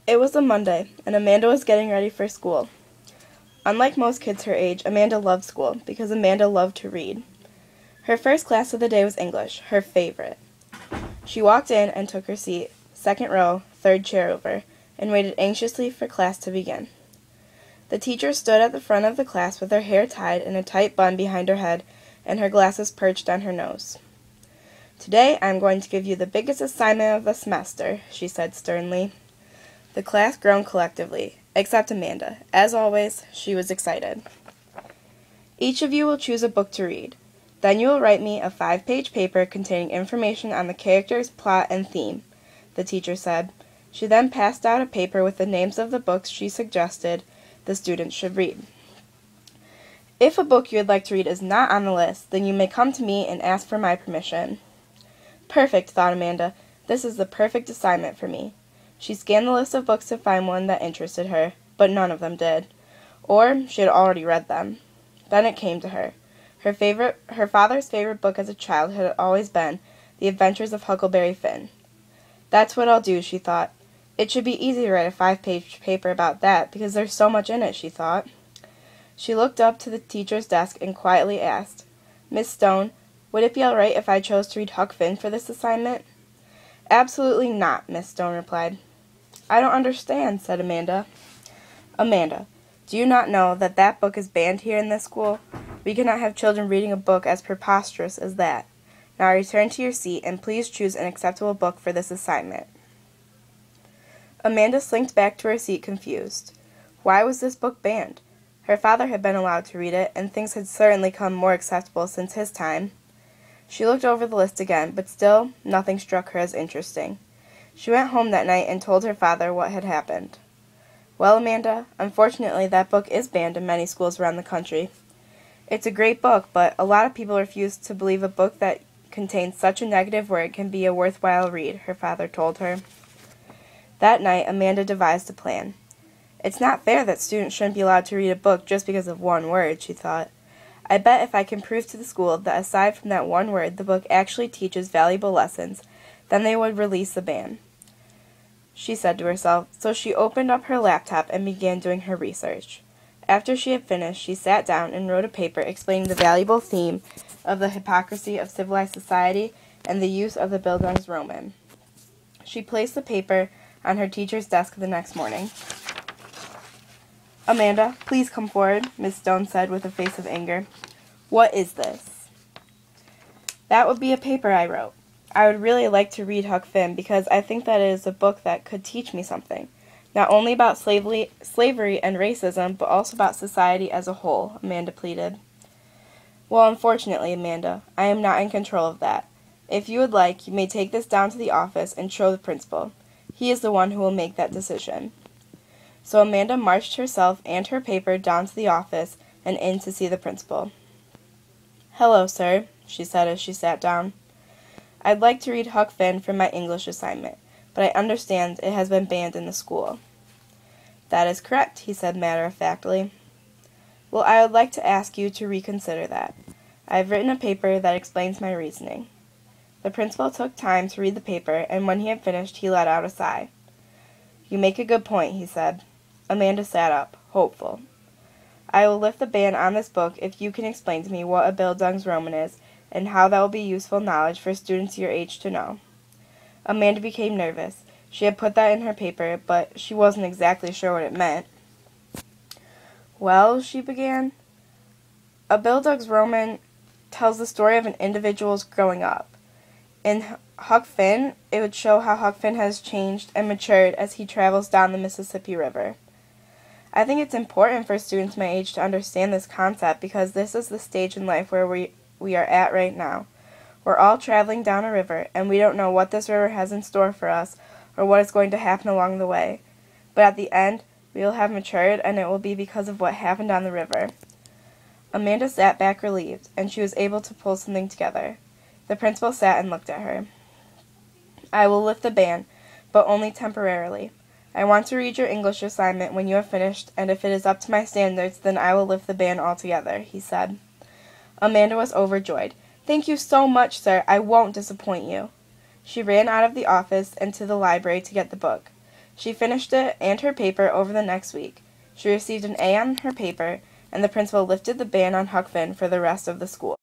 It was a Monday, and Amanda was getting ready for school. Unlike most kids her age, Amanda loved school because Amanda loved to read. Her first class of the day was English, her favorite. She walked in and took her seat, second row, third chair over, and waited anxiously for class to begin. The teacher stood at the front of the class with her hair tied in a tight bun behind her head and her glasses perched on her nose. "Today I'm going to give you the biggest assignment of the semester," she said sternly. The class groaned collectively, except Amanda. As always, she was excited. "Each of you will choose a book to read. Then you will write me a 5-page paper containing information on the characters, plot, and theme," the teacher said. She then passed out a paper with the names of the books she suggested the students should read. "If a book you would like to read is not on the list, then you may come to me and ask for my permission." Perfect, thought Amanda. This is the perfect assignment for me. She scanned the list of books to find one that interested her, but none of them did. Or she had already read them. Then it came to her. Her father's favorite book as a child had always been The Adventures of Huckleberry Finn. "That's what I'll do," she thought. "It should be easy to write a 5-page paper about that, because there's so much in it," she thought. She looked up to the teacher's desk and quietly asked, "Miss Stone, would it be all right if I chose to read Huck Finn for this assignment?" "Absolutely not," Miss Stone replied. "I don't understand," said Amanda. "Amanda, do you not know that that book is banned here in this school? We cannot have children reading a book as preposterous as that. Now return to your seat and please choose an acceptable book for this assignment." Amanda slinked back to her seat confused. Why was this book banned? Her father had been allowed to read it, and things had certainly come more acceptable since his time. She looked over the list again, but still nothing struck her as interesting. She went home that night and told her father what had happened. "Well, Amanda, unfortunately that book is banned in many schools around the country. It's a great book, but a lot of people refuse to believe a book that contains such a negative word can be a worthwhile read," her father told her. That night, Amanda devised a plan. "It's not fair that students shouldn't be allowed to read a book just because of one word," she thought. "I bet if I can prove to the school that aside from that one word the book actually teaches valuable lessons, then they would release the ban," she said to herself. So she opened up her laptop and began doing her research. After she had finished, she sat down and wrote a paper explaining the valuable theme of the hypocrisy of civilized society and the use of the Bildungsroman. She placed the paper on her teacher's desk the next morning. "Amanda, please come forward," Miss Stone said with a face of anger. "What is this?" "That would be a paper I wrote. I would really like to read Huck Finn because I think that it is a book that could teach me something, not only about slavery and racism, but also about society as a whole," Amanda pleaded. "Well, unfortunately, Amanda, I am not in control of that. If you would like, you may take this down to the office and show the principal. He is the one who will make that decision." So Amanda marched herself and her paper down to the office and in to see the principal. "Hello, sir," she said as she sat down. "I'd like to read Huck Finn for my English assignment, but I understand it has been banned in the school." "That is correct," he said matter-of-factly. "Well, I would like to ask you to reconsider that. I have written a paper that explains my reasoning." The principal took time to read the paper, and when he had finished, he let out a sigh. "You make a good point," he said. Amanda sat up, hopeful. "I will lift the ban on this book if you can explain to me what a Bildungsroman is, and how that will be useful knowledge for students your age to know." Amanda became nervous. She had put that in her paper, but she wasn't exactly sure what it meant. "Well," she began, "a Bildungsroman tells the story of an individual's growing up. In Huck Finn, it would show how Huck Finn has changed and matured as he travels down the Mississippi River. I think it's important for students my age to understand this concept because this is the stage in life where we are at right now. We're all traveling down a river, and we don't know what this river has in store for us or what is going to happen along the way. But at the end, we will have matured, and it will be because of what happened on the river." Amanda sat back relieved, and she was able to pull something together. The principal sat and looked at her. "I will lift the ban, but only temporarily. I want to read your English assignment when you have finished, and if it is up to my standards, then I will lift the ban altogether," he said. Amanda was overjoyed. "Thank you so much, sir. I won't disappoint you." She ran out of the office and to the library to get the book. She finished it and her paper over the next week. She received an A on her paper, and the principal lifted the ban on Huck Finn for the rest of the school.